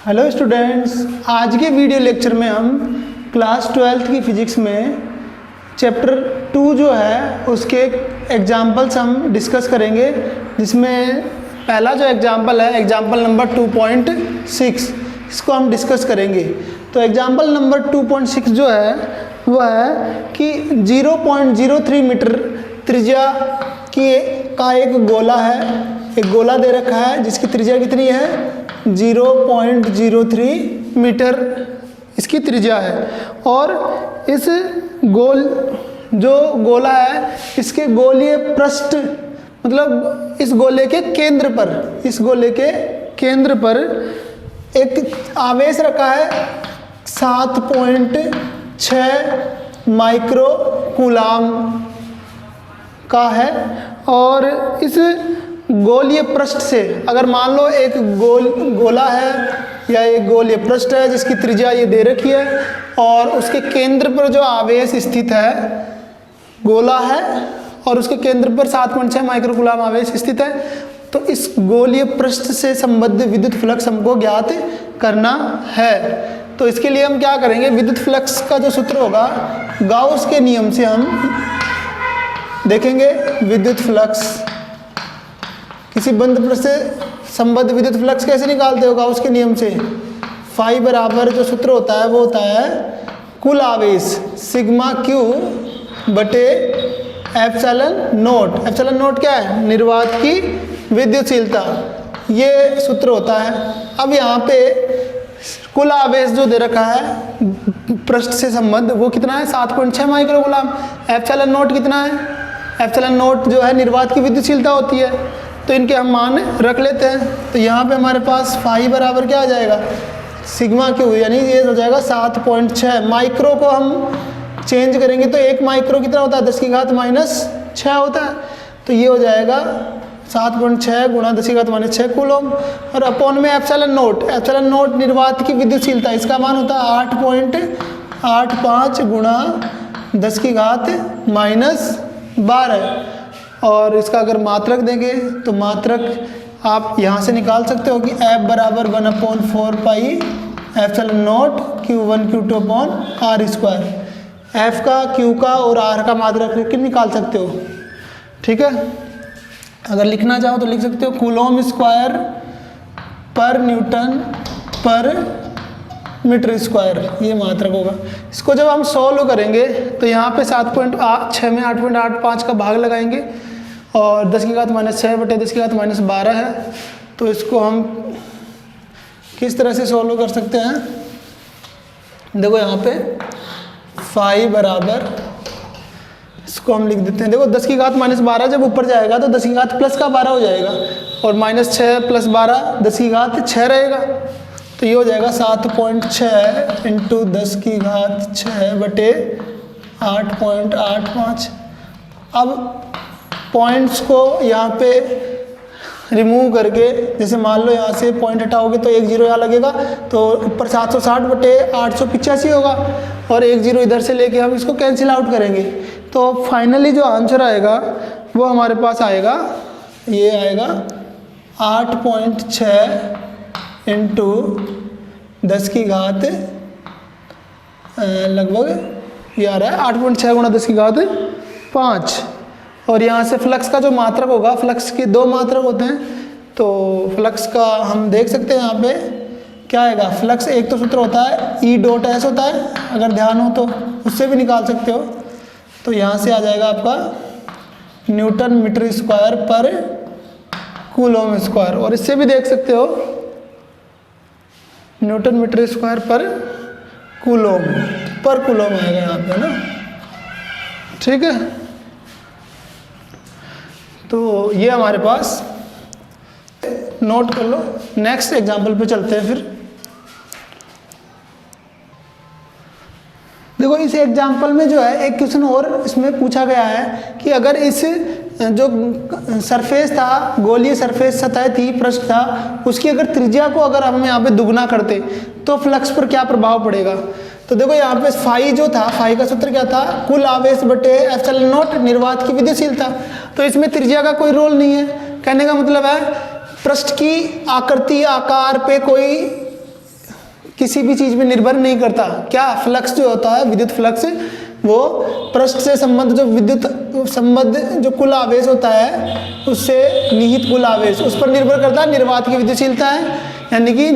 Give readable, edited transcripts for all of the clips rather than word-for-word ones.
Hello students, आज के video lecture में हम क्लास 12th की फिजिक्स में चैप्टर 2 जो है उसके एग्जाम्पल्स हम डिस्कस करेंगे, जिसमें पहला जो एग्जाम्पल है एग्जाम्पल नंबर 2.6, इसको हम डिस्कस करेंगे। तो एग्जाम्पल नंबर 2.6 जो है वो है कि 0.03 मीटर त्रिज्या का एक गोला है, एक गोला दे रखा है जिसकी त्रिज्या कितनी है 0.03 मीटर इसकी त्रिज्या है। और इस जो गोला है इसके गोलीय पृष्ठ मतलब इस गोले के केंद्र पर एक आवेश रखा है 7.6 माइक्रो कूलाम का है। और इस गोलीय पृष्ठ से अगर मान लो एक गोला है या एक गोलीय पृष्ठ है जिसकी त्रिज्या ये दे रखी है और उसके केंद्र पर जो आवेश स्थित है गोला है और उसके केंद्र पर 7.6 माइक्रोकूलाम आवेश स्थित है, तो इस गोलीय पृष्ठ से संबद्ध विद्युत फ्लक्स हमको ज्ञात करना है। तो इसके लिए हम क्या करेंगे, विद्युत फ्लक्स का जो सूत्र होगा गाउस के नियम से हम देखेंगे। विद्युत फ्लक्स किसी बंद पृष्ठ से संबद्ध विद्युत फ्लक्स कैसे निकालते होगा उसके नियम से, फाई बराबर जो सूत्र होता है वो होता है कुल आवेश सिग्मा क्यू बटे एप्सिलॉन नोट। एप्सिलॉन नोट क्या है, निर्वात की विद्युतशीलता, ये सूत्र होता है। अब यहाँ पे कुल आवेश जो दे रखा है पृष्ठ से संबद्ध वो कितना है 7.6 माइक्रोकूलाम। एप्सिलॉन नोट कितना है, एप्सिलॉन नोट जो है निर्वात की विद्युतशीलता होती है, तो इनके हम मान रख लेते हैं। तो यहाँ पे हमारे पास फाई बराबर क्या आ जाएगा सिग्मा क्यू, यानी ये हो जाएगा 7.6। माइक्रो को हम चेंज करेंगे तो 1 माइक्रो कितना होता है 10⁻⁻6 होता है, तो ये हो जाएगा 7.6 गुणा 10⁻⁻6 कूलम। और अपॉन में एप्सिलॉन नोट निर्वात की विद्युतशीलता, इसका मान होता है 8.85 गुणा 10⁻⁻12। और इसका अगर मात्रक देंगे तो मात्रक आप यहाँ से निकाल सकते हो कि F बराबर 1/4 pi epsilon note Q1 Q2/r²। F का Q का और R का मात्रक लेकर निकाल सकते हो, ठीक है। अगर लिखना चाहो तो लिख सकते हो कूलम स्क्वायर पर न्यूटन पर मीटर स्क्वायर, ये मात्रक होगा। इसको जब हम सॉल्व करेंगे तो यहाँ पे 7.6 में 8.85 का भाग लगाएंगे और 10⁻⁻6 बटे 10⁻⁻12 है। तो इसको हम किस तरह से सॉल्व कर सकते हैं, देखो यहाँ पे फाई बराबर, इसको हम लिख देते हैं, देखो 10⁻⁻12 जब ऊपर जाएगा तो 10⁻+12 हो जाएगा और -6 + 12 10⁻6 रहेगा। तो ये हो जाएगा 7.6 × 10⁻6 बटे 8.85। अब पॉइंट्स को यहाँ पे रिमूव करके, जैसे मान लो यहाँ से पॉइंट हटाओगे तो 1 0 यहाँ लगेगा, तो ऊपर 760 बटे 885 होगा और 1 0 इधर से लेके हम इसको कैंसिल आउट करेंगे। तो फाइनली जो आंसर आएगा वो हमारे पास आएगा, ये आएगा 8.6 × 10⁻, लगभग ये आ रहा है 8.6 गुणा 10⁻5। और यहाँ से फ्लक्स का जो मात्रक होगा, फ्लक्स के 2 मात्रक होते हैं, तो फ्लक्स का हम देख सकते हैं यहाँ पे क्या आएगा। फ्लक्स एक तो सूत्र होता है E.S होता है, अगर ध्यान हो तो उससे भी निकाल सकते हो। तो यहाँ से आ जाएगा आपका न्यूटन मीटर स्क्वायर पर कूलम स्क्वायर, और इससे भी देख सकते हो न्यूटन मीटर स्क्वायर पर कूलम आएगा यहाँ पे ना, ठीक है। तो ये हमारे पास नोट कर लो। नेक्स्ट एग्जाम्पल पे चलते हैं फिर। देखो इस एग्जाम्पल में जो है एक क्वेश्चन और इसमें पूछा गया है कि अगर इस जो सरफेस था, गोलीय सरफेस सतह थी, पृष्ठ था, उसकी अगर त्रिज्या को अगर हम यहाँ पे दुगना करते तो फ्लक्स पर क्या प्रभाव पड़ेगा। तो देखो यहाँ पे फाई जो था, फाई का सूत्र क्या था, कुल आवेश बटे एप्सिलॉन नोट निर्वात की विद्युतशीलता। तो इसमें त्रिज्या का कोई रोल नहीं है। कहने का मतलब है पृष्ठ की आकृति आकार पे कोई किसी भी चीज़ में निर्भर नहीं करता। क्या फ्लक्स जो होता है, विद्युत फ्लक्स, वो पृष्ठ से संबद्ध जो विद्युत संबद्ध जो कुल आवेश होता है उससे निहित कुल आवेश उस पर निर्भर करता है। निर्वात की विद्युतशीलता है, यानी कि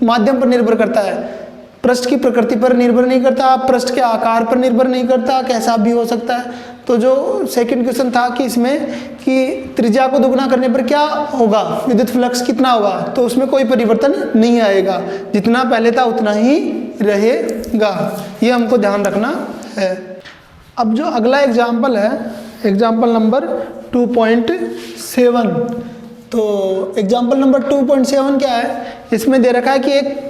माध्यम पर निर्भर करता है, पृष्ठ की प्रकृति पर निर्भर नहीं करता, पृष्ठ के आकार पर निर्भर नहीं करता, कैसा भी हो सकता है। तो जो सेकंड क्वेश्चन था कि इसमें कि त्रिज्या को दुगना करने पर क्या होगा, विद्युत फ्लक्स कितना होगा, तो उसमें कोई परिवर्तन नहीं आएगा, जितना पहले था उतना ही रहेगा। ये हमको ध्यान रखना है। अब जो अगला एग्जाम्पल है, एग्जाम्पल नंबर 2.7, तो एग्जाम्पल नंबर 2.7 क्या है, इसमें दे रखा है कि एक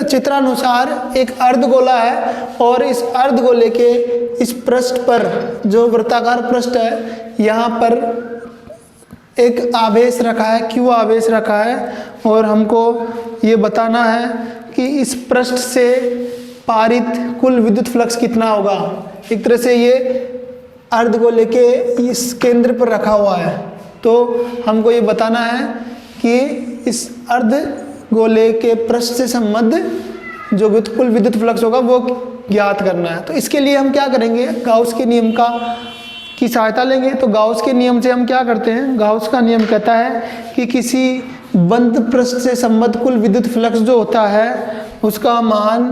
चित्रानुसार एक अर्धगोला है और इस अर्धगोले के इस पृष्ठ पर जो वृत्ताकार पृष्ठ है, यहाँ पर एक आवेश रखा है, Q आवेश रखा है, और हमको ये बताना है कि इस पृष्ठ से पारित कुल विद्युत फ्लक्स कितना होगा। एक तरह से ये अर्धगोले के इस केंद्र पर रखा हुआ है, तो हमको ये बताना है कि इस अर्धगोले के पृष्ठ से संबद्ध जो कुल विद्युत फ्लक्स होगा वो ज्ञात करना है। तो इसके लिए हम क्या करेंगे, गाउस के नियम की सहायता लेंगे। तो गाउस के नियम से हम क्या करते हैं, गाउस का नियम कहता है कि किसी बंद पृष्ठ से संबद्ध कुल विद्युत फ्लक्स जो होता है उसका मान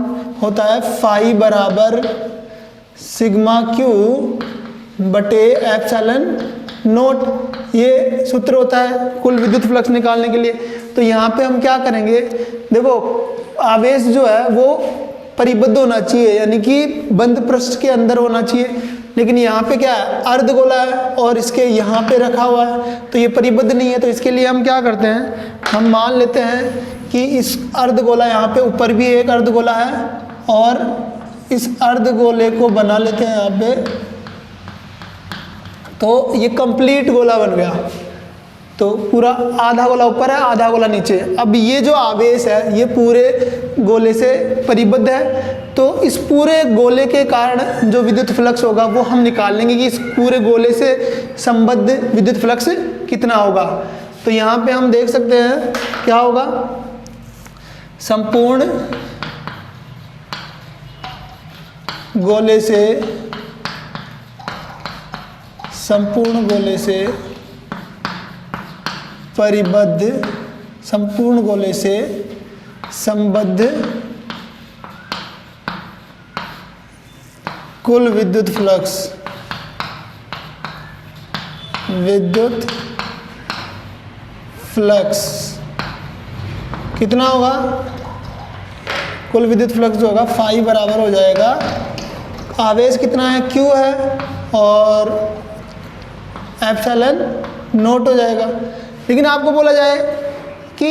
होता है फाई बराबर सिग्मा क्यू बटे एप्सिलॉन नोट। ये सूत्र होता है कुल विद्युत फ्लक्स निकालने के लिए। तो यहाँ पे हम क्या करेंगे, देखो आवेश जो है वो परिबद्ध होना चाहिए, यानी कि बंद पृष्ठ के अंदर होना चाहिए, लेकिन यहाँ पे क्या है, अर्धगोला है और इसके यहाँ पे रखा हुआ है, तो ये परिबद्ध नहीं है। तो इसके लिए हम क्या करते हैं, हम मान लेते हैं कि इस अर्धगोला, यहाँ पे ऊपर भी एक अर्धगोला है और इस अर्धगोले को बना लेते हैं यहाँ पे, तो ये कंप्लीट गोला बन गया। तो पूरा आधा गोला ऊपर है, आधा गोला नीचे। अब ये जो आवेश है ये पूरे गोले से परिबद्ध है, तो इस पूरे गोले के कारण जो विद्युत फ्लक्स होगा वो हम निकाल लेंगे कि इस पूरे गोले से संबद्ध विद्युत फ्लक्स कितना होगा। तो यहाँ पे हम देख सकते हैं क्या होगा, संपूर्ण गोले से परिबद्ध, संपूर्ण गोले से संबद्ध कुल विद्युत फ्लक्स कितना होगा, कुल विद्युत फ्लक्स जो होगा फाई बराबर हो जाएगा, आवेश कितना है, Q है, और एप्सिलॉन नोट हो जाएगा। लेकिन आपको बोला जाए कि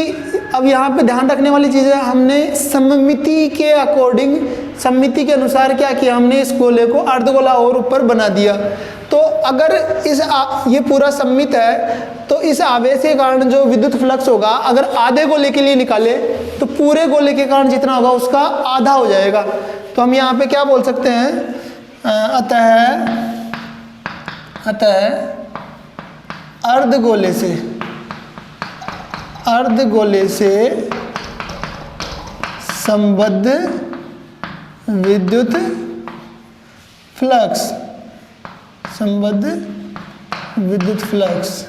अब यहाँ पे ध्यान रखने वाली चीज़ है, हमने सममिति के अकॉर्डिंग, सममिति के अनुसार क्या किया, हमने इस गोले को अर्धगोला और ऊपर बना दिया। तो अगर ये पूरा सममित है तो इस आवेश के कारण जो विद्युत फ्लक्स होगा अगर आधे गोले के लिए निकाले तो पूरे गोले के कारण जितना होगा उसका आधा हो जाएगा। तो हम यहाँ पे क्या बोल सकते हैं, अतः अर्धगोले से संबद्ध विद्युत फ्लक्स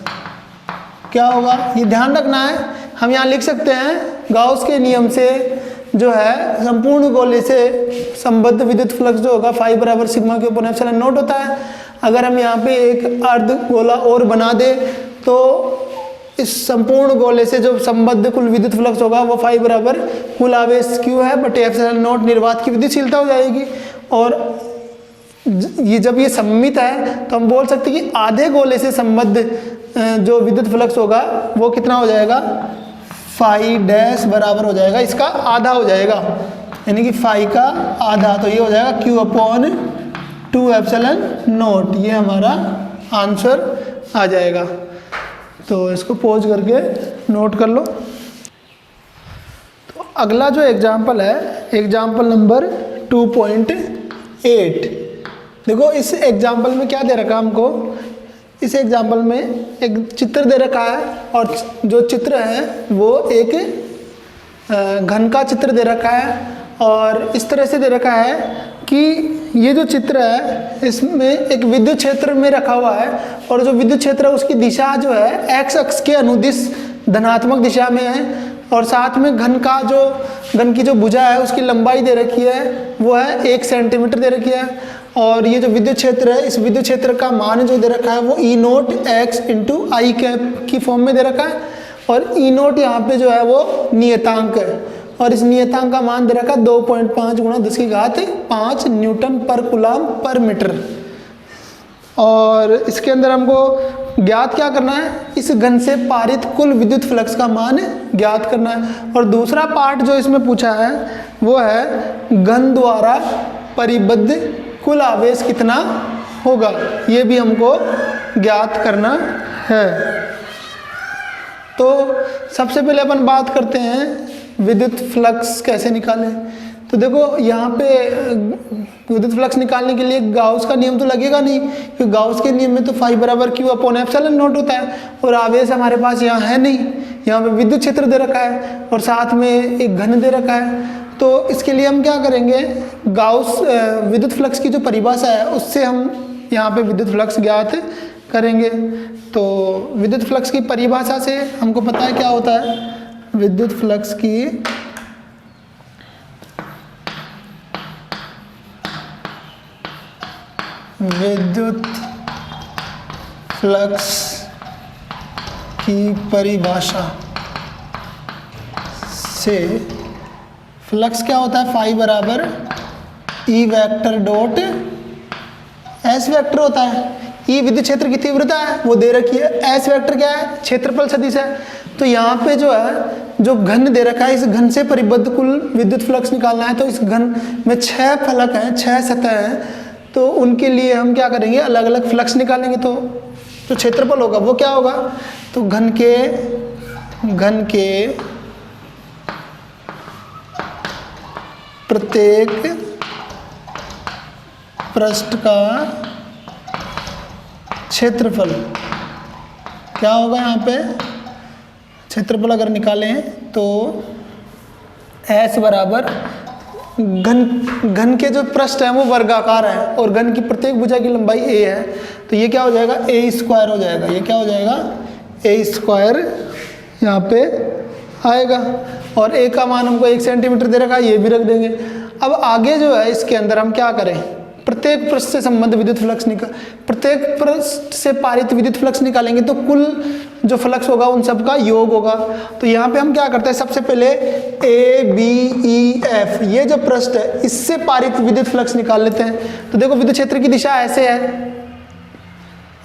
क्या होगा, ये ध्यान रखना है। हम यहाँ लिख सकते हैं गाउस के नियम से जो है संपूर्ण गोले से संबद्ध विद्युत फ्लक्स जो होगा फाई बराबर सिग्मा के ऊपर एप्सिलॉन नोट होता है। अगर हम यहाँ पे एक अर्धगोला और बना दे तो इस संपूर्ण गोले से जो संबद्ध कुल विद्युत फ्लक्स होगा वो फाई बराबर कुल आवेश Q है बटे एप्सिलॉन नोट निर्वात की विद्युतशीलता हो जाएगी। और ये जब ये सममित है तो हम बोल सकते हैं कि आधे गोले से संबद्ध जो विद्युत फ्लक्स होगा वो कितना हो जाएगा, फाई डैश बराबर हो जाएगा, इसका आधा हो जाएगा, यानी कि फाई का आधा। तो ये हो जाएगा Q अपॉन 2 एप्सिलॉन नोट, ये हमारा आंसर आ जाएगा। तो इसको पॉज करके नोट कर लो। तो अगला जो एग्जाम्पल है, एग्जाम्पल नंबर 2.8। देखो इस एग्जाम्पल में क्या दे रखा है हमको, इस एग्जाम्पल में एक चित्र दे रखा है और जो चित्र है वो एक घन का चित्र दे रखा है और इस तरह से दे रखा है कि ये जो चित्र है इसमें एक विद्युत क्षेत्र में रखा हुआ है और जो विद्युत क्षेत्र है उसकी दिशा जो है एक्स अक्ष के अनुदिश धनात्मक दिशा में है और साथ में घन की जो भुजा है उसकी लंबाई दे रखी है वो है 1 सेंटीमीटर दे रखी है और ये जो विद्युत क्षेत्र है इस विद्युत क्षेत्र का मान जो दे रखा है वो E0 x इंटू आई कैप की फॉर्म में दे रखा है और E0 यहाँ पे जो है वो नियतांक है और इस नियतांक का मान दे रखा है 2.5 गुणा 10⁵ न्यूटन पर कूलम पर मीटर। और इसके अंदर हमको ज्ञात क्या करना है, इस घन से पारित कुल विद्युत फ्लक्स का मान ज्ञात करना है। और दूसरा पार्ट जो इसमें पूछा है वो है घन द्वारा परिबद्ध कुल आवेश कितना होगा, ये भी हमको ज्ञात करना है। तो सबसे पहले अपन बात करते हैं विद्युत फ्लक्स कैसे निकालें। तो देखो यहाँ पे विद्युत फ्लक्स निकालने के लिए गाउस का नियम तो लगेगा नहीं, क्योंकि गाउस के नियम में तो फाई बराबर क्यू अपॉन एप्सिलॉन नॉट होता है और आवेश हमारे पास यहाँ है नहीं। यहाँ पे विद्युत क्षेत्र दे रखा है और साथ में एक घन दे रखा है। तो इसके लिए हम क्या करेंगे, गाउस विद्युत फ्लक्स की जो परिभाषा है उससे हम यहाँ पे विद्युत फ्लक्स ज्ञात करेंगे। तो विद्युत फ्लक्स की परिभाषा से हमको पता है क्या होता है, विद्युत फ्लक्स की परिभाषा से फ्लक्स क्या होता है, फाई बराबर ई वेक्टर डॉट एस वेक्टर होता है। ई विद्युत क्षेत्र की तीव्रता है वो दे रखी है, एस वेक्टर क्या है, क्षेत्रफल सदिश है। तो यहाँ पे जो है जो घन दे रखा है इस घन से परिबद्ध कुल विद्युत फ्लक्स निकालना है। तो इस घन में 6 फलक हैं, 6 सतह हैं, तो उनके लिए हम क्या करेंगे, अलग अलग फ्लक्स निकालेंगे। तो जो क्षेत्रफल होगा वो क्या होगा, तो घन के प्रत्येक पृष्ठ का क्षेत्रफल क्या होगा, यहाँ पे क्षेत्रफल अगर निकालें तो S बराबर घन के जो पृष्ठ हैं वो वर्गाकार है और घन की प्रत्येक भुजा की लंबाई a है। तो ये क्या हो जाएगा, a स्क्वायर हो जाएगा। ये क्या हो जाएगा, a स्क्वायर यहाँ पे आएगा और a का मान हमको 1 सेंटीमीटर दे रखा है, ये भी रख देंगे। अब आगे जो है इसके अंदर हम क्या करें, प्रत्येक पृष्ठ से संबंध विद्युत फ्लक्स प्रत्येक पृष्ठ से पारित विद्युत फ्लक्स निकालेंगे तो कुल जो फ्लक्स होगा उन सब का योग होगा। तो यहाँ पे हम क्या करते हैं, सबसे पहले A B E F ये जो पृष्ठ है इससे पारित विद्युत फ्लक्स निकाल लेते हैं। तो देखो विद्युत क्षेत्र की दिशा ऐसे है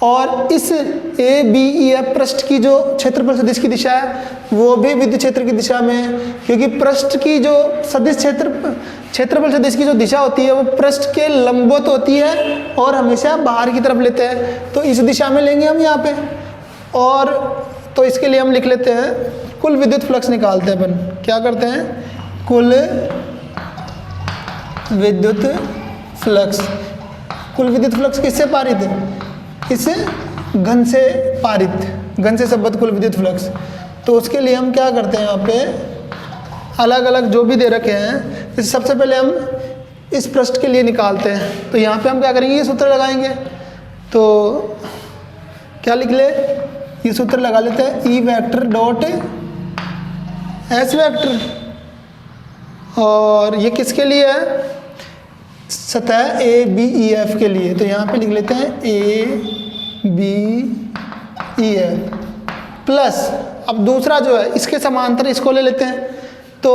और इस A B E F पृष्ठ की जो क्षेत्रफल सदिश की दिशा है वो भी विद्युत क्षेत्र की दिशा में है, क्योंकि पृष्ठ की जो सदिश क्षेत्रफल सदिश की जो दिशा होती है वो पृष्ठ के लंबवत होती है और हमेशा बाहर की तरफ लेते हैं। तो इस दिशा में लेंगे हम यहाँ पे, और तो इसके लिए हम लिख लेते हैं कुल विद्युत फ्लक्स निकालते हैं अपन। क्या करते हैं, कुल विद्युत फ्लक्स किससे पारित है, इस घन से पारित, घन से संबद्ध कुल विद्युत फ्लक्स। तो उसके लिए हम क्या करते हैं, यहाँ पे अलग अलग जो भी दे रखे हैं, जैसे सबसे पहले हम इस पृष्ठ के लिए निकालते हैं। तो यहाँ पे हम क्या करेंगे, ये सूत्र लगाएंगे। तो क्या लिख ले, ये सूत्र लगा लेते हैं, ई वेक्टर डॉट एस वेक्टर, और ये किसके लिए है, सतह ए बी ई एफ के लिए। तो यहाँ पे लिख लेते हैं A B E F plus, अब दूसरा जो है इसके समांतर इसको ले लेते हैं। तो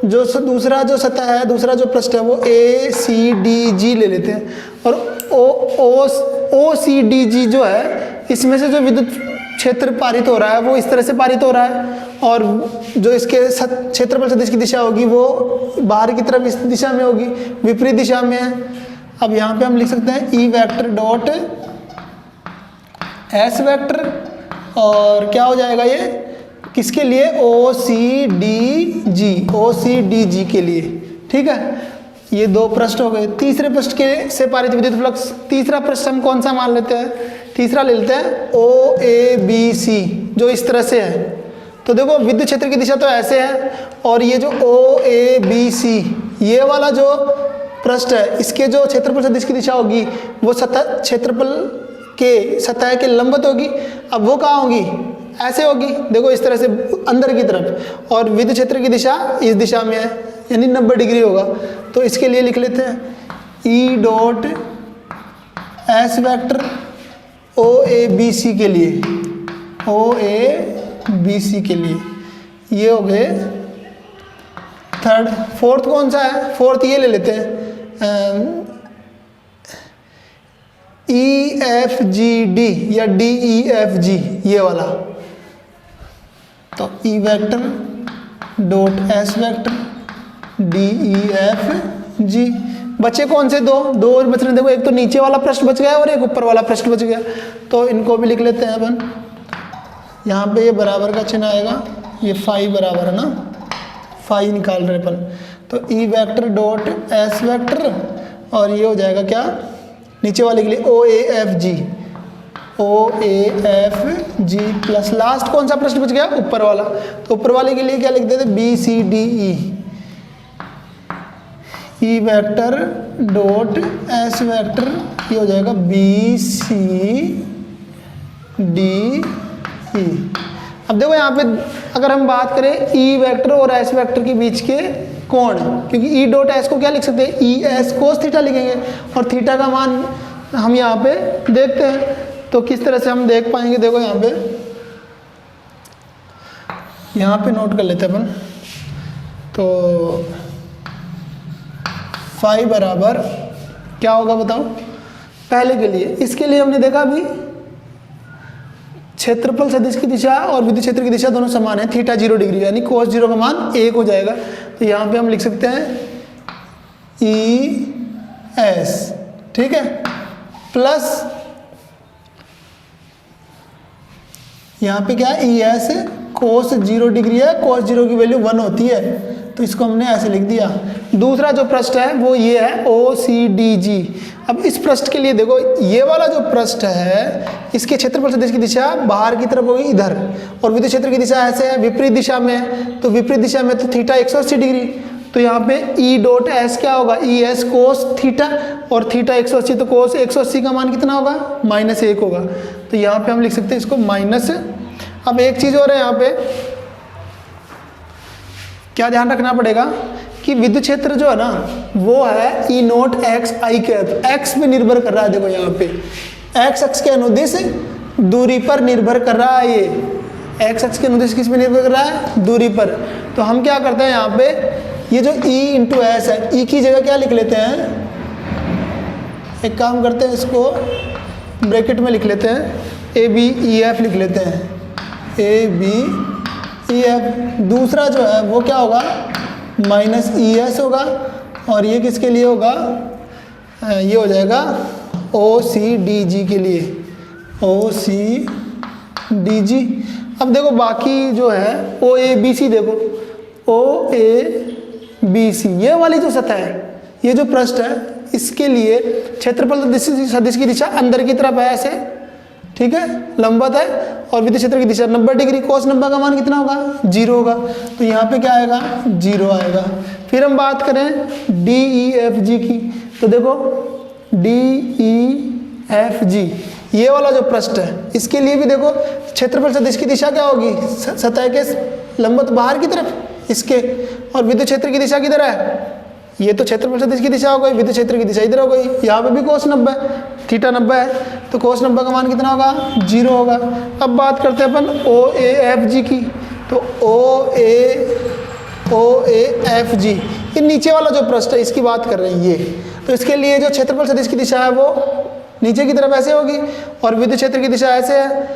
जो दूसरा जो सतह है, दूसरा जो पृष्ठ है वो ए सी डी जी ले लेते हैं, और ओ सी डी जी जो है इसमें से जो विद्युत क्षेत्र पारित हो रहा है वो इस तरह से पारित हो रहा है, और जो इसके क्षेत्रफल सदिश की दिशा होगी वो बाहर की तरफ इस दिशा में होगी, विपरीत दिशा में है। अब यहाँ पे हम लिख सकते हैं ई वेक्टर डॉट एस वेक्टर, और क्या हो जाएगा ये किसके लिए, ओ सी डी जी के लिए। ठीक है, ये 2 पृष्ठ हो गए। तीसरे पृष्ठ के से पारित विद्युत फ्लक्स, तीसरा पृष्ठ हम कौन सा मान लेते हैं, तीसरा ले लेते हैं ओ ए बी सी, जो इस तरह से है। तो देखो विद्युत क्षेत्र की दिशा तो ऐसे है, और ये जो ओ ए बी सी ये वाला जो पृष्ठ है इसके जो क्षेत्रफल सदिश की दिशा होगी वो सतह क्षेत्रफल के सतह के लंबवत होगी। अब वो कहाँ होगी, ऐसे होगी, देखो इस तरह से अंदर की तरफ, और विद्युत क्षेत्र की दिशा इस दिशा में है यानी 90 डिग्री होगा। तो इसके लिए लिख लेते हैं E dot S vector O A B C के लिए, ओ ए बी सी के लिए ये हो गए थर्ड। फोर्थ कौन सा है, फोर्थ ये ले लेते हैं ई एफ जी डी या डी ई एफ जी ये वाला। तो ई vector dot S vector D E F G. बचे कौन से दो और बच रहे, देखो एक तो नीचे वाला पृष्ठ बच गया और एक ऊपर वाला पृष्ठ बच गया, तो इनको भी लिख लेते हैं अपन। यहाँ पे ये बराबर का चिन्ह आएगा, ये फाई बराबर है ना, फाई निकाल रहे अपन। तो ई वेक्टर डॉट एस वेक्टर और ये हो जाएगा क्या नीचे वाले के लिए O A F G, O A F G plus last कौन सा पृष्ठ बच गया, ऊपर वाला। तो ऊपर वाले के लिए क्या लिख देते B C D E vector dot S vector ये हो जाएगा बी सी डी ई। अब देखो यहाँ पे अगर हम बात करें ई वेक्टर और एस वेक्टर के बीच के कोण, क्योंकि ई डॉट एस को क्या लिख सकते हैं ई एस कोस थीटा लिखेंगे, और थीटा का मान हम यहाँ पे देखते हैं। तो किस तरह से हम देख पाएंगे, देखो यहाँ पे नोट कर लेते हैं अपन। तो फाई बराबर क्या होगा बताओ, पहले के लिए इसके लिए हमने देखा अभी क्षेत्रफल सदिश की दिशा और विद्युत क्षेत्र की दिशा दोनों समान है, थीटा 0 डिग्री यानी कोस 0 का मान 1 हो जाएगा। तो यहाँ पे हम लिख सकते हैं ई एस, ठीक है, प्लस यहाँ पे क्या है ई एस कोस 0 डिग्री है, कोस 0 की वैल्यू 1 होती है, तो इसको हमने ऐसे लिख दिया। दूसरा जो पृष्ठ है वो ये है ओ सी डी जी। अब इस पृष्ठ के लिए देखो ये वाला जो पृष्ठ है इसके क्षेत्रफल सदिश की दिशा बाहर की तरफ होगी इधर, और विद्युत क्षेत्र की दिशा ऐसे है विपरीत दिशा में, तो विपरीत दिशा में तो थीटा 180 डिग्री। तो यहाँ पे ई डॉट एस क्या होगा ई एस कोस थीटा, और थीटा 180 तो कोस 180 का मान कितना होगा -1 होगा। तो यहाँ पे हम लिख सकते हैं इसको माइनस। अब एक चीज़ और है यहाँ पे क्या ध्यान रखना पड़ेगा कि विद्युत क्षेत्र जो है ना वो है ई नोट एक्स आई कैप, एक्स पे निर्भर कर रहा है। देखो यहाँ पे एक्स अक्ष के अनुदिश दूरी पर निर्भर कर रहा है, ये एक्स अक्ष के अनुदिश किस पे निर्भर कर रहा है, दूरी पर। तो हम क्या करते हैं यहाँ पे ये जो ई इंटू एस है, ई की जगह क्या लिख लेते हैं, एक काम करते हैं इसको ब्रैकेट में लिख लेते हैं ए बी ई एफ लिख लेते हैं, ए बी ई एफ। दूसरा जो है वो क्या होगा माइनस ई एस होगा, और ये किसके लिए होगा, ये हो जाएगा ओ सी डी जी के लिए, ओ सी डी जी। अब देखो बाकी जो है ओ ए बी सी, देखो ओ ए बी सी ये वाली जो सतह है, ये जो पृष्ठ है इसके लिए क्षेत्रफल सदिश की दिशा अंदर की तरफ है ऐसे, ठीक है, लंबवत है, और विद्युत क्षेत्र की दिशा 90 डिग्री, कोस 90 का मान कितना होगा 0 होगा। तो यहाँ पे क्या आएगा 0 आएगा। फिर हम बात करें डी ई एफ जी की, तो देखो डी ई एफ जी ये वाला जो पृष्ठ है इसके लिए भी देखो क्षेत्रफल सदिश की दिशा क्या होगी सतह के लंबवत बाहर की तरफ इसके, और विद्युत क्षेत्र की दिशा किधर है, ये तो क्षेत्रफल सदिश की दिशा हो गई, विद्युत क्षेत्र की दिशा इधर हो गई। यहाँ पे भी कोस 90 थीटा 90 है, तो कोस 90 का मान कितना होगा 0 होगा। अब बात करते हैं अपन ओ ए एफ जी की, तो ओ ए एफ जी ये नीचे वाला जो पृष्ठ है इसकी बात कर रहे हैं ये, तो इसके लिए जो क्षेत्रफल सदिश की दिशा है वो नीचे की तरफ ऐसे होगी, और विद्युत क्षेत्र की दिशा ऐसे है,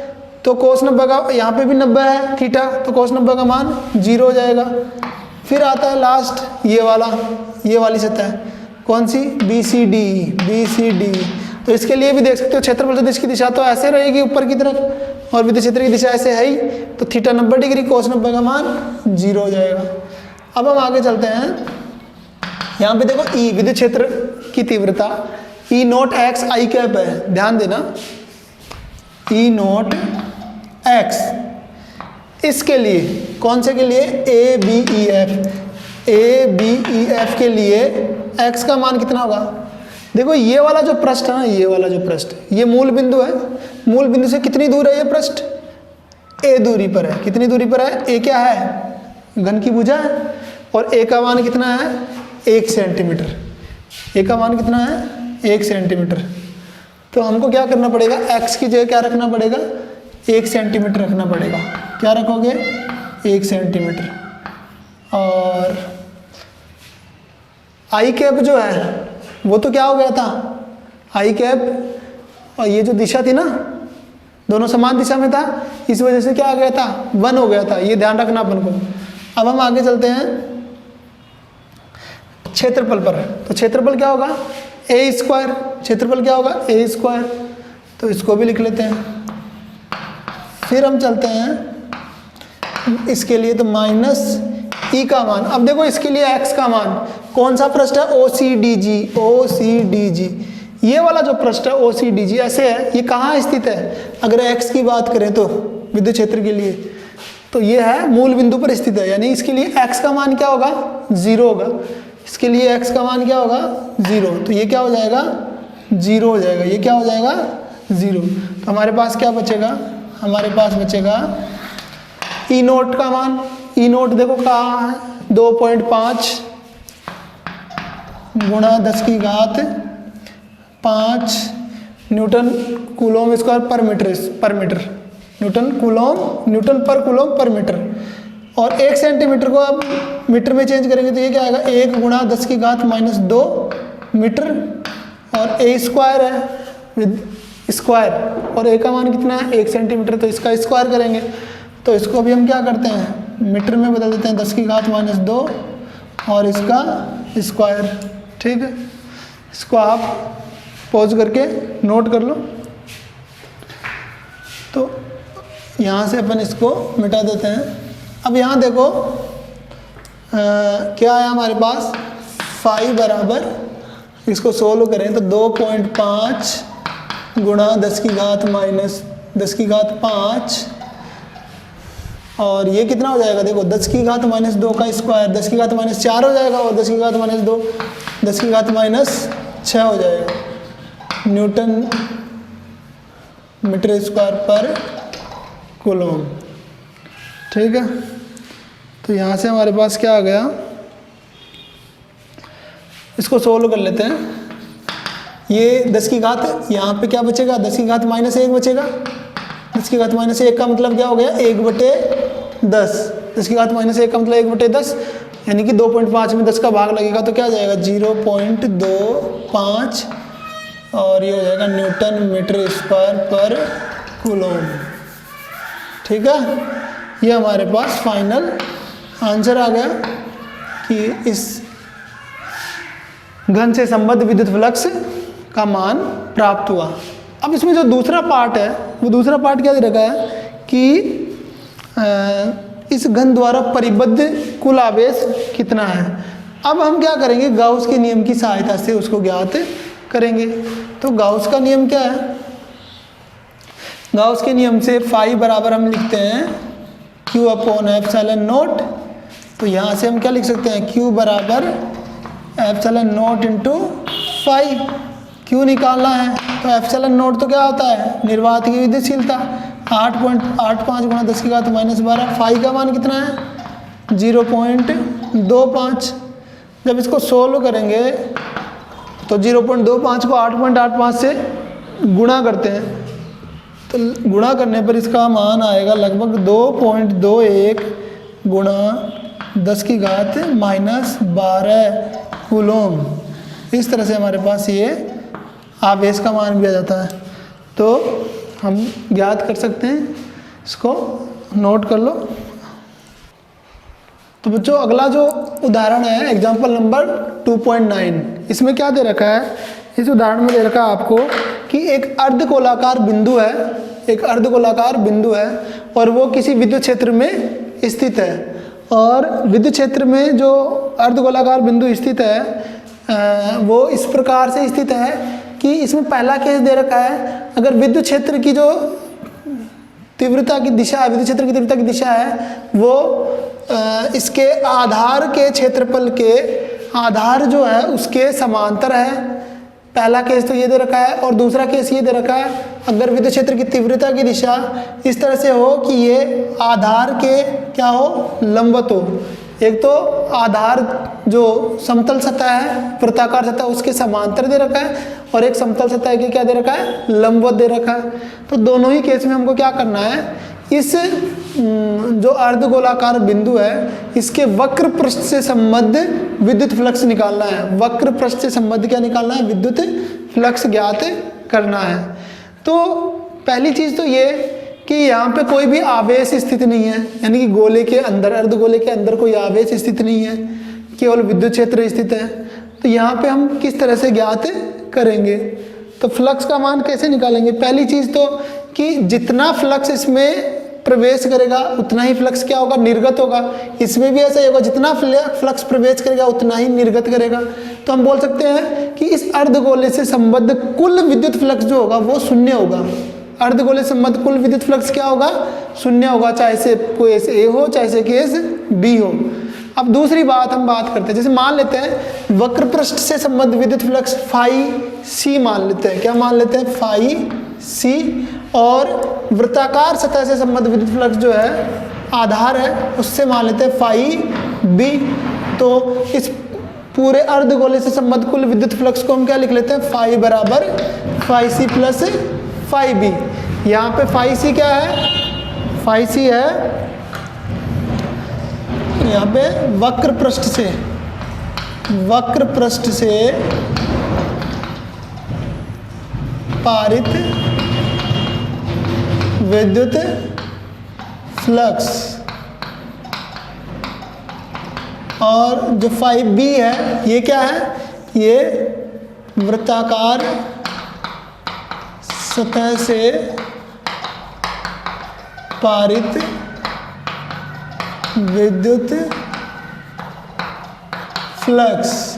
तो कोस 90 का यहाँ पे भी 90 है थीटा, तो कोस 90 का मान 0 हो जाएगा। फिर आता है लास्ट ये वाली सतह, कौन सी बी सी डी। तो इसके लिए भी देख सकते हो क्षेत्रफल सदिश की दिशा तो ऐसे रहेगी ऊपर की तरफ, और विद्युत क्षेत्र की दिशा ऐसे है ही, तो थीटा 90 डिग्री कोस 90 का मान 0 हो जाएगा। अब हम आगे चलते हैं, यहाँ पे देखो ई विद्युत क्षेत्र की तीव्रता ई नोट एक्स आई कैप है, ध्यान देना ई नोट एक्स इसके लिए, कौन से के लिए, ए बी ई एफ के लिए x का मान कितना होगा। देखो ये वाला जो पृष्ठ है ना, ये वाला जो पृष्ठ, ये मूल बिंदु है, मूल बिंदु से कितनी दूर है ये पृष्ठ, a दूरी पर है। कितनी दूरी पर है, a क्या है, घन की भुजा है, और a का मान कितना है, 1 सेंटीमीटर। a का मान कितना है, 1 सेंटीमीटर। तो हमको क्या करना पड़ेगा, x की जगह क्या रखना पड़ेगा, 1 सेंटीमीटर रखना पड़ेगा। क्या रखोगे, 1 सेंटीमीटर। और आई कैप जो है वो तो क्या हो गया था, आई कैप और ये जो दिशा थी ना, दोनों समान दिशा में था, इस वजह से क्या आ गया था, 1 हो गया था। ये ध्यान रखना अपन को। अब हम आगे चलते हैं क्षेत्रफल पर। तो क्षेत्रफल क्या होगा, ए स्क्वायर। क्षेत्रफल क्या होगा, ए स्क्वायर। तो इसको भी लिख लेते हैं। फिर हम चलते हैं इसके लिए, तो माइनस ई का मान। अब देखो इसके लिए x का मान, कौन सा पृष्ठ है, OCDG। ये वाला जो पृष्ठ है OCDG ऐसे है, ये कहाँ स्थित है, अगर x की बात करें तो विद्युत क्षेत्र के लिए, तो ये है मूल बिंदु पर स्थित है। यानी इसके लिए x का मान क्या होगा, 0 होगा। इसके लिए x का मान क्या होगा, 0। तो ये क्या हो जाएगा, 0 हो जाएगा। ये क्या हो जाएगा, 0। तो हमारे पास क्या बचेगा, हमारे पास बचेगा ई नोट का मान। ई नोट देखो कहाँ है, 2.5 गुणा 10 की घात 5 न्यूटन कूलोम स्क्वायर पर मीटर। न्यूटन पर कूलोम पर मीटर। और 1 सेंटीमीटर को आप मीटर में चेंज करेंगे तो ये क्या आएगा, 1 गुणा 10 की घात -2 मीटर। और ए स्क्वायर है विद स्क्वायर, और ए का मान कितना है, 1 सेंटीमीटर। तो इसका स्क्वायर करेंगे तो इसको भी हम क्या करते हैं, मीटर में बदल देते हैं, 10 की घात -2 और इसका स्क्वायर। ठीक है, इसको आप पॉज करके नोट कर लो। तो यहाँ से अपन इसको मिटा देते हैं। अब यहाँ देखो क्या है हमारे पास, फाई बराबर, इसको सोल्व करें तो 2.5 गुणा 10 की घात -10 की घात 5, और ये कितना हो जाएगा, देखो 10 की घात -2 का स्क्वायर 10 की घात -4 हो जाएगा, और 10 की घात -2 10 की घात -6 हो जाएगा न्यूटन मीटर स्क्वायर पर कूलोम। ठीक है, तो यहाँ से हमारे पास क्या आ गया, इसको सोल्व कर लेते हैं। ये 10 की घात यहाँ पे क्या बचेगा, 10 की घात -1 बचेगा। 10 की घात -1 का मतलब क्या हो गया, 1/10। 10 की घात -1 का मतलब 1/10, यानी कि 2.5 में 10 का भाग लगेगा तो क्या आ जाएगा, 0.25, और ये हो जाएगा न्यूटन मीटर स्क्वायर पर कूलोम। ठीक है, ये हमारे पास फाइनल आंसर आ गया कि इस घन से संबद्ध विद्युत फ्लक्स का मान प्राप्त हुआ। अब इसमें जो दूसरा पार्ट है, वो दूसरा पार्ट क्या दे रखा है कि इस घन द्वारा परिबद्ध कुल आवेश कितना है। अब हम क्या करेंगे, गाउस के नियम की सहायता से उसको ज्ञात करेंगे। तो गाउस का नियम क्या है, गाउस के नियम से फाई बराबर हम लिखते हैं Q/ε0। तो यहाँ से हम क्या लिख सकते हैं, Q बराबर ε0 इंटू फाई। क्यों निकालना है, तो ε0 तो क्या होता है, निर्वात की विद्युतशीलता। 8.85 गुणा 10 की घात -12। फाई का मान कितना है, 0.25। जब इसको सोल्व करेंगे तो 0.25 को 8.85 से गुणा करते हैं, तो गुणा करने पर इसका मान आएगा लगभग 2.21 गुणा 10 की घात -12 कूलोम। इस तरह से हमारे पास ये आवेश का मान भी आ जाता है। तो हम ज्ञात कर सकते हैं, इसको नोट कर लो। तो बच्चों अगला जो उदाहरण है एग्जाम्पल नंबर 2.9, इसमें क्या दे रखा है, इस उदाहरण में दे रखा है आपको कि एक अर्धगोलाकार बिंदु है, एक अर्धगोलाकार बिंदु है और वो किसी विद्युत क्षेत्र में स्थित है। और विद्युत क्षेत्र में जो अर्धगोलाकार बिंदु स्थित है वो इस प्रकार से स्थित है कि इसमें पहला केस दे रखा है, अगर विद्युत क्षेत्र की जो तीव्रता की दिशा, विद्युत क्षेत्र की तीव्रता की दिशा है वो इसके आधार के क्षेत्रफल के आधार जो है उसके समांतर है। पहला केस तो ये दे रखा है और दूसरा केस ये दे रखा है, अगर विद्युत क्षेत्र की तीव्रता की दिशा इस तरह से हो कि ये आधार के क्या हो, लंबवत हो। एक तो आधार जो समतल सतह है, वृत्ताकार सतह, उसके समांतर दे रखा है और एक समतल सतह के क्या दे रखा है, लंबवत दे रखा है। तो दोनों ही केस में हमको क्या करना है, इस जो अर्धगोलाकार बिंदु है इसके वक्र पृष्ठ से संबद्ध विद्युत फ्लक्स निकालना है। वक्र पृष्ठ से संबद्ध क्या निकालना है, विद्युत फ्लक्स ज्ञात करना है। तो पहली चीज तो ये कि यहाँ पे कोई भी आवेश स्थित नहीं है, यानी कि गोले के अंदर, अर्धगोले के अंदर कोई आवेश स्थित नहीं है, केवल विद्युत क्षेत्र स्थित है। तो यहाँ पे हम किस तरह से ज्ञात करेंगे, तो फ्लक्स का मान कैसे निकालेंगे। पहली चीज तो कि जितना फ्लक्स इसमें प्रवेश करेगा उतना ही फ्लक्स क्या होगा, निर्गत होगा। इसमें भी ऐसा ही होगा, जितना फ्लक्स प्रवेश करेगा उतना ही निर्गत करेगा। तो हम बोल सकते हैं कि इस अर्धगोले से संबद्ध कुल विद्युत फ्लक्स जो होगा वो शून्य होगा। अर्धगोले से संबद्ध कुल विद्युत फ्लक्स क्या होगा, शून्य होगा, चाहे से केस ए हो चाहे से केस बी हो। अब दूसरी बात हम बात करते हैं, जैसे मान लेते हैं वक्र पृष्ठ से संबद्ध विद्युत फ्लक्स फाई सी मान लेते हैं। क्या मान लेते हैं, फाई सी। और वृत्ताकार सतह से संबद्ध विद्युत फ्लक्स जो है आधार है उससे मान लेते हैं फाई बी। तो इस पूरे अर्धगोले से संबद्ध कुल विद्युत फ्लक्स को हम क्या लिख लेते हैं, फाई बराबर phi C plus phi B. यहाँ पे फाई सी क्या है, फाई सी है यहाँ पे वक्र पृष्ठ से पारित विद्युत फ्लक्स, और जो फाई बी है ये क्या है, ये वृत्ताकार सतह से पारित विद्युत फ्लक्स।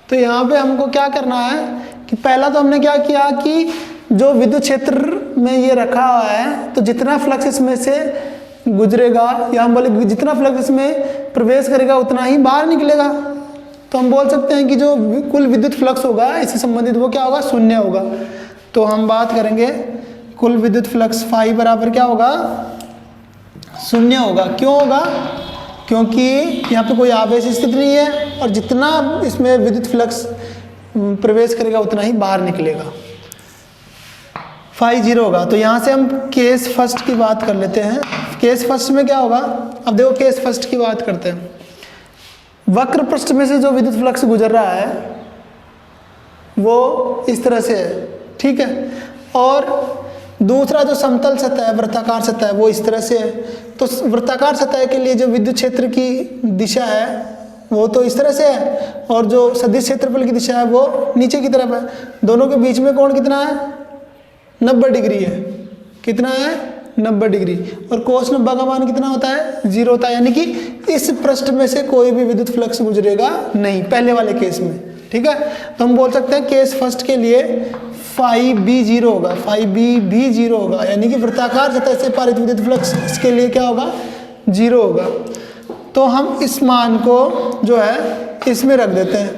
तो यहाँ पे हमको क्या करना है कि पहला तो हमने क्या किया कि जो विद्युत क्षेत्र में ये रखा हुआ है तो जितना फ्लक्स इसमें से गुजरेगा, या हम बोले जितना फ्लक्स इसमें प्रवेश करेगा उतना ही बाहर निकलेगा। तो हम बोल सकते हैं कि जो कुल विद्युत फ्लक्स होगा इससे संबंधित वो क्या होगा, शून्य होगा। तो हम बात करेंगे कुल विद्युत फ्लक्स फाई बराबर क्या होगा, शून्य होगा। क्यों होगा, क्योंकि यहाँ पे कोई आवेश स्थित नहीं है और जितना इसमें विद्युत फ्लक्स प्रवेश करेगा उतना ही बाहर निकलेगा। फाई जीरो होगा। तो यहाँ से हम केस फर्स्ट की बात कर लेते हैं। केस फर्स्ट में क्या होगा, अब देखो केस फर्स्ट की बात करते हैं। वक्र पृष्ठ में से जो विद्युत फ्लक्स गुजर रहा है वो इस तरह से है, ठीक है। और दूसरा जो समतल सतह है, वृत्ताकार सतह है, वो इस तरह से है। तो वृत्ताकार सतह के लिए जो विद्युत क्षेत्र की दिशा है वो तो इस तरह से है और जो सदिश क्षेत्रफल की दिशा है वो नीचे की तरफ है। दोनों के बीच में कोण कितना है, 90 डिग्री है। कितना है, 90 डिग्री। और कोस 90 का मान कितना होता है, 0 होता है। यानी कि इस पृष्ठ में से कोई भी विद्युत फ्लक्स गुजरेगा नहीं, पहले वाले केस में, ठीक है। तो हम बोल सकते हैं केस फर्स्ट के लिए फाई बी 0 होगा, फाई बी भी 0 होगा। यानी कि वृत्ताकार सतह से पारित विद्युत फ्लक्स इसके लिए क्या होगा, 0 होगा। तो हम इस मान को जो है इसमें रख देते हैं।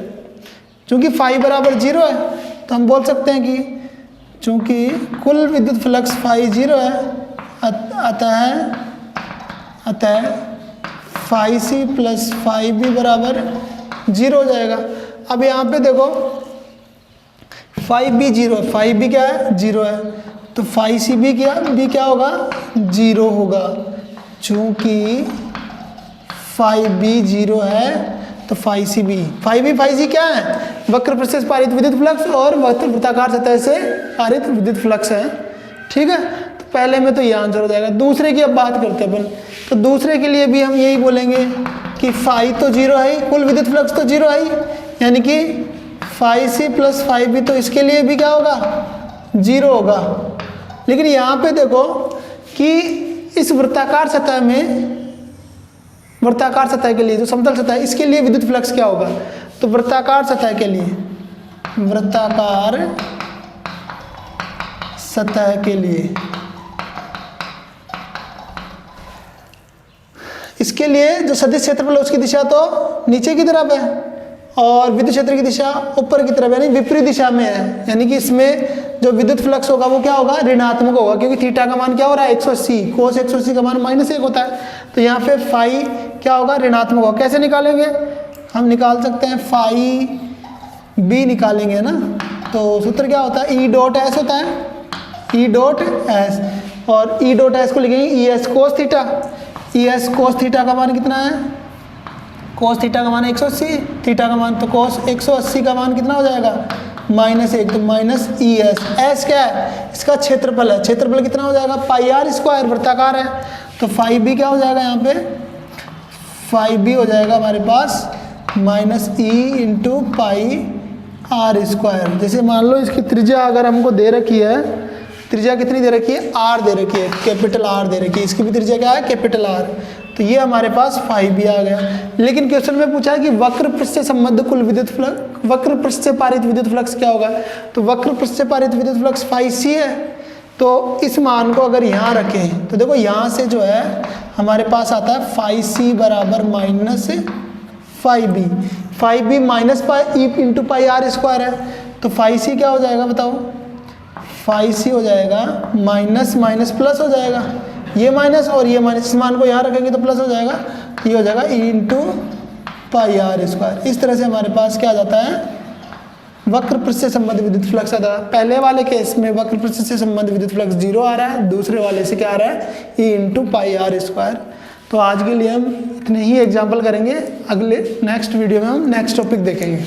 चूंकि फाई बराबर 0 है तो हम बोल सकते हैं कि चूंकि कुल विद्युत फ्लक्स फाई 0 है अतः phi C plus phi B बराबर 0 हो जाएगा। अब यहाँ पे देखो फाई बी 0, फाई बी क्या है, 0 है। तो फाई सी बी क्या होगा, 0 होगा। चूंकि फाई बी 0 है तो फाई सी बी, फाई सी क्या है, वक्र पृष्ठ से पारित विद्युत फ्लक्स और वृत्ताकार सतह से पारित विद्युत फ्लक्स है, ठीक है। तो पहले में तो ये आंसर हो जाएगा। दूसरे की अब बात करते हैं अपन। तो दूसरे के लिए भी हम यही बोलेंगे कि फाई तो 0 है ही, कुल विद्युत फ्लक्स तो 0 है ही, यानी कि phi C plus phi B, तो इसके लिए भी क्या होगा, 0 होगा। लेकिन यहाँ पे देखो कि इस वृत्ताकार सतह में, वृत्ताकार सतह के लिए जो समतल सतह है इसके लिए विद्युत फ्लक्स क्या होगा। तो वृत्ताकार सतह के लिए, वृत्ताकार सतह के लिए। इसके लिए जो सदिश क्षेत्रफल है उसकी दिशा तो नीचे की तरफ है और विद्युत क्षेत्र की दिशा ऊपर की तरफ, यानी विपरीत दिशा में है। यानी कि इसमें जो विद्युत फ्लक्स होगा वो क्या होगा, ऋणात्मक होगा, क्योंकि थीटा का मान क्या हो रहा है 180, कोस 180 का मान -1 होता है। तो यहाँ पे फाई क्या होगा, ऋणात्मक होगा। कैसे निकालेंगे, हम निकाल सकते हैं फाई बी निकालेंगे ना। तो सूत्र क्या होता है, ई डॉट एस होता है, ई डॉट एस, और ई डॉट एस को लिखेंगे E S cos theta. E S cos theta का मान कितना है, कोस थीटा का मान 180, थीटा का मान तो कोस 180 का मान कितना हो जाएगा -1, तो माइनस ई एस। एस क्या है, इसका क्षेत्रफल है, क्षेत्रफल कितना हो जाएगा पाई आर स्क्वायर, वृत्ताकार है। तो फाई बी क्या हो जाएगा, यहाँ पे फाई बी हो जाएगा हमारे पास -e into pi R square. जैसे मान लो इसकी त्रिज्या अगर हमको दे रखी है, त्रिज्या कितनी दे रखी है, आर दे रखी है, कैपिटल आर दे रखी है, इसकी भी त्रिज्या क्या है कैपिटल आर। तो ये हमारे पास फाई बी आ गया। लेकिन क्वेश्चन में पूछा है कि वक्र पृष्ठ से संबद्ध कुल विद्युत फ्लक्स, वक्र पृष्ठ से पारित विद्युत फ्लक्स क्या होगा। तो वक्र पृष्ठ से पारित विद्युत फ्लक्स फाई सी है। तो इस मान को अगर यहाँ रखें तो देखो यहाँ से जो है हमारे पास आता है फाई सी बराबर minus phi B, phi B minus pi E into pi R square है। तो फाई सी क्या हो जाएगा बताओ, फाई सी हो जाएगा माइनस माइनस प्लस हो जाएगा, ये माइनस और ये माइनस, इस मान को यहाँ रखेंगे तो प्लस हो जाएगा, ये हो जाएगा E into pi R square. इस तरह से हमारे पास क्या आ जाता है, वक्र पृष्ठ से संबंधित विद्युत फ्लक्स आता है। पहले वाले केस में वक्र पृष्ठ से संबंधित विद्युत फ्लक्स 0 आ रहा है, दूसरे वाले से क्या आ रहा है E into pi R square. तो आज के लिए हम इतने ही एग्जाम्पल करेंगे, अगले नेक्स्ट वीडियो में हम नेक्स्ट टॉपिक देखेंगे।